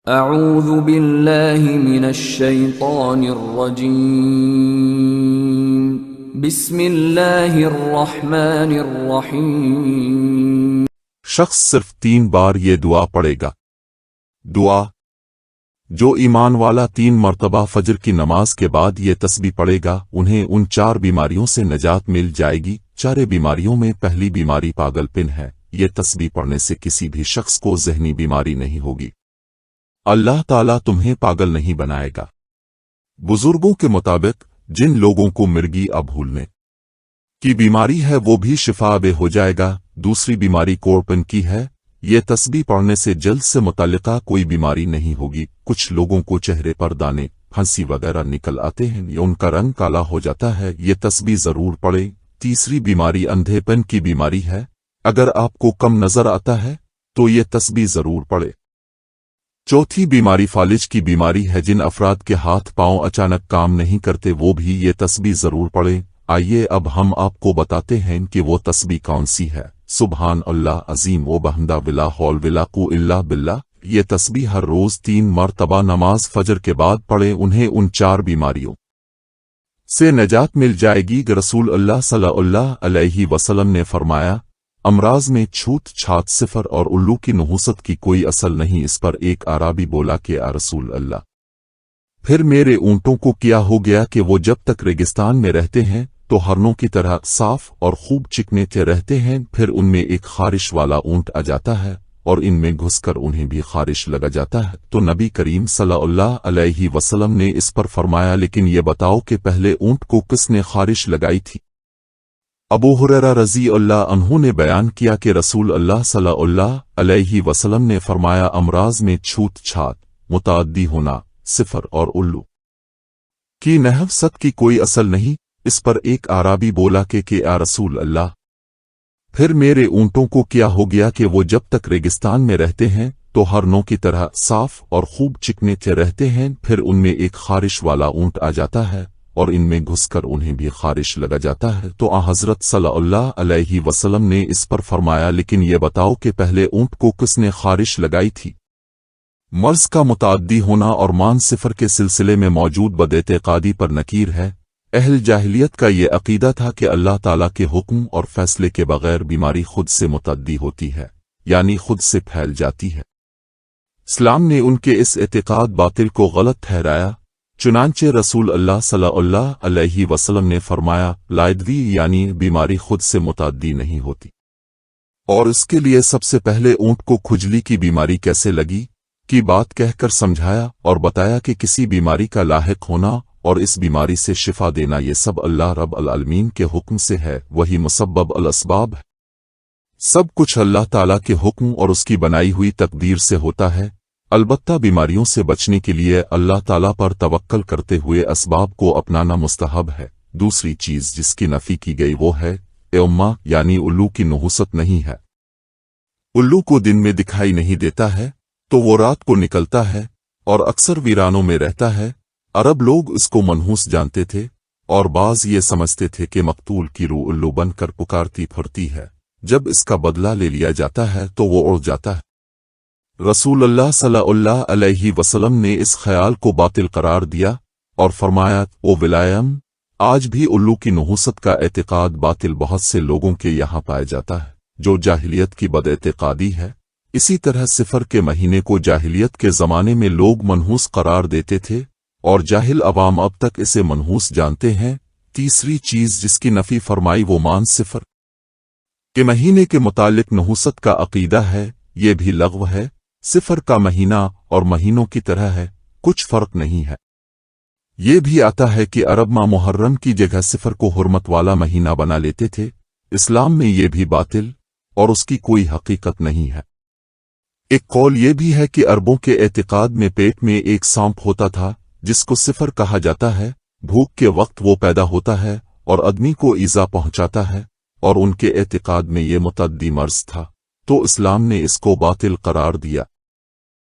اعوذ باللہ من الشیطان الرجیم بسم اللہ الرحمن الرحیم۔ شخص صرف 3 بار یہ دعا پڑھے گا۔ دعا: جو ایمان والا 3 مرتبہ فجر کی نماز کے بعد یہ تسبیح پڑھے گا انہیں ان 4 بیماریوں سے نجات مل جائے گی۔ 4 بیماریوں میں پہلی بیماری پاگل پن ہے۔ یہ تسبیح پڑھنے سے کسی بھی شخص کو ذہنی بیماری نہیں ہوگی۔ اللہ تعالیٰ تمہیں پاگل نہیں بنائے گا۔ بزرگوں کے مطابق جن لوگوں کو مرگی بھولنے کی بیماری ہے وہ بھی شفا بے ہو جائے گا۔ دوسری بیماری کوڑپن کی ہے۔ یہ تسبیح پڑھنے سے جلد سے متعلقہ کوئی بیماری نہیں ہوگی۔ کچھ لوگوں کو چہرے پر دانے، پھنسی وغیرہ نکل آتے ہیں یا ان کا رنگ کالا ہو جاتا ہے، یہ تسبیح ضرور پڑھیں۔ تیسری بیماری اندھے پن کی بیماری ہے۔ اگر آپ کو کم نظر آتا ہے تو یہ تسبیح ضرور پڑھیں۔ چوتھی بیماری فالج کی بیماری ہے۔ جن افراد کے ہاتھ پاؤں اچانک کام نہیں کرتے وہ بھی یہ تسبیح ضرور پڑھیں۔ آئیے اب ہم آپ کو بتاتے ہیں کہ وہ تسبیح کون سی ہے۔ سبحان اللہ عظیم و بحمدہ ولا حول ولا قوۃ الا باللہ۔ یہ تسبیح ہر روز 3 مرتبہ نماز فجر کے بعد پڑھیں، انہیں ان 4 بیماریوں سے نجات مل جائے گی۔ رسول اللہ صلی اللہ علیہ وسلم نے فرمایا، امراض میں چھوت چھات صفر اور الو کی نحوست کی کوئی اصل نہیں۔ اس پر ایک اعرابی بولا کہ اے رسول اللہ، پھر میرے اونٹوں کو کیا ہو گیا کہ وہ جب تک ریگستان میں رہتے ہیں تو ہرنوں کی طرح صاف اور خوب چکنےتے رہتے ہیں، پھر ان میں ایک خارش والا اونٹ آ جاتا ہے اور ان میں گھس کر انہیں بھی خارش لگا جاتا ہے۔ تو نبی کریم صلی اللہ علیہ وسلم نے اس پر فرمایا، لیکن یہ بتاؤ کہ پہلے اونٹ کو کس نے خارش لگائی تھی؟ ابو ہریرہ رضی اللہ عنہ نے بیان کیا کہ رسول اللہ صلی اللہ علیہ وسلم نے فرمایا، امراض میں چھوت چھات، متعدی ہونا، صفر اور الو کی نحوست کی کوئی اصل نہیں۔ اس پر ایک اعرابی بولا کہ اے رسول اللہ، پھر میرے اونٹوں کو کیا ہو گیا کہ وہ جب تک ریگستان میں رہتے ہیں تو ہرنوں کی طرح صاف اور خوب چکنےتے رہتے ہیں، پھر ان میں ایک خارش والا اونٹ آ جاتا ہے اور ان میں گھس کر انہیں بھی خارش لگا جاتا ہے۔ تو حضرت صلی اللہ علیہ وسلم نے اس پر فرمایا، لیکن یہ بتاؤ کہ پہلے اونٹ کو کس نے خارش لگائی تھی؟ مرض کا متعدی ہونا اور مان صفر کے سلسلے میں موجود بداعتقادی پر نکیر ہے۔ اہل جاہلیت کا یہ عقیدہ تھا کہ اللہ تعالیٰ کے حکم اور فیصلے کے بغیر بیماری خود سے متعدی ہوتی ہے، یعنی خود سے پھیل جاتی ہے۔ اسلام نے ان کے اس اعتقاد باطل کو غلط ٹھہرایا، چنانچہ رسول اللہ صلی اللہ علیہ وسلم نے فرمایا، لائدوی یعنی بیماری خود سے متعدی نہیں ہوتی۔ اور اس کے لیے سب سے پہلے اونٹ کو کھجلی کی بیماری کیسے لگی کی بات کہہ کر سمجھایا اور بتایا کہ کسی بیماری کا لاحق ہونا اور اس بیماری سے شفا دینا یہ سب اللہ رب العالمین کے حکم سے ہے، وہی مسبب الاسباب ہے۔ سب کچھ اللہ تعالیٰ کے حکم اور اس کی بنائی ہوئی تقدیر سے ہوتا ہے۔ البتہ بیماریوں سے بچنے کے لیے اللہ تعالیٰ پر توکل کرتے ہوئے اسباب کو اپنانا مستحب ہے۔ دوسری چیز جس کی نفی کی گئی وہ ہے اما یعنی الو کی نحوست نہیں ہے۔ الو کو دن میں دکھائی نہیں دیتا ہے تو وہ رات کو نکلتا ہے اور اکثر ویرانوں میں رہتا ہے۔ عرب لوگ اس کو منحوس جانتے تھے اور بعض یہ سمجھتے تھے کہ مقتول کی روح الو بن کر پکارتی پھرتی ہے، جب اس کا بدلہ لے لیا جاتا ہے تو وہ اڑ جاتا ہے۔ رسول اللہ صلی اللہ علیہ وسلم نے اس خیال کو باطل قرار دیا اور فرمایا، او ولائم، آج بھی الو کی نحوست کا اعتقاد باطل بہت سے لوگوں کے یہاں پایا جاتا ہے جو جاہلیت کی بد اعتقادی ہے۔ اسی طرح صفر کے مہینے کو جاہلیت کے زمانے میں لوگ منحوس قرار دیتے تھے اور جاہل عوام اب تک اسے منحوس جانتے ہیں۔ تیسری چیز جس کی نفی فرمائی وہ مان صفر کے مہینے کے متعلق نحوست کا عقیدہ ہے، یہ بھی لغو ہے۔ صفر کا مہینہ اور مہینوں کی طرح ہے، کچھ فرق نہیں ہے۔ یہ بھی آتا ہے کہ عرب ماہ محرم کی جگہ صفر کو حرمت والا مہینہ بنا لیتے تھے۔ اسلام میں یہ بھی باطل اور اس کی کوئی حقیقت نہیں ہے۔ ایک قول یہ بھی ہے کہ عربوں کے اعتقاد میں پیٹ میں ایک سانپ ہوتا تھا جس کو صفر کہا جاتا ہے۔ بھوک کے وقت وہ پیدا ہوتا ہے اور آدمی کو ایذا پہنچاتا ہے، اور ان کے اعتقاد میں یہ متعدی مرض تھا، تو اسلام نے اس کو باطل قرار دیا۔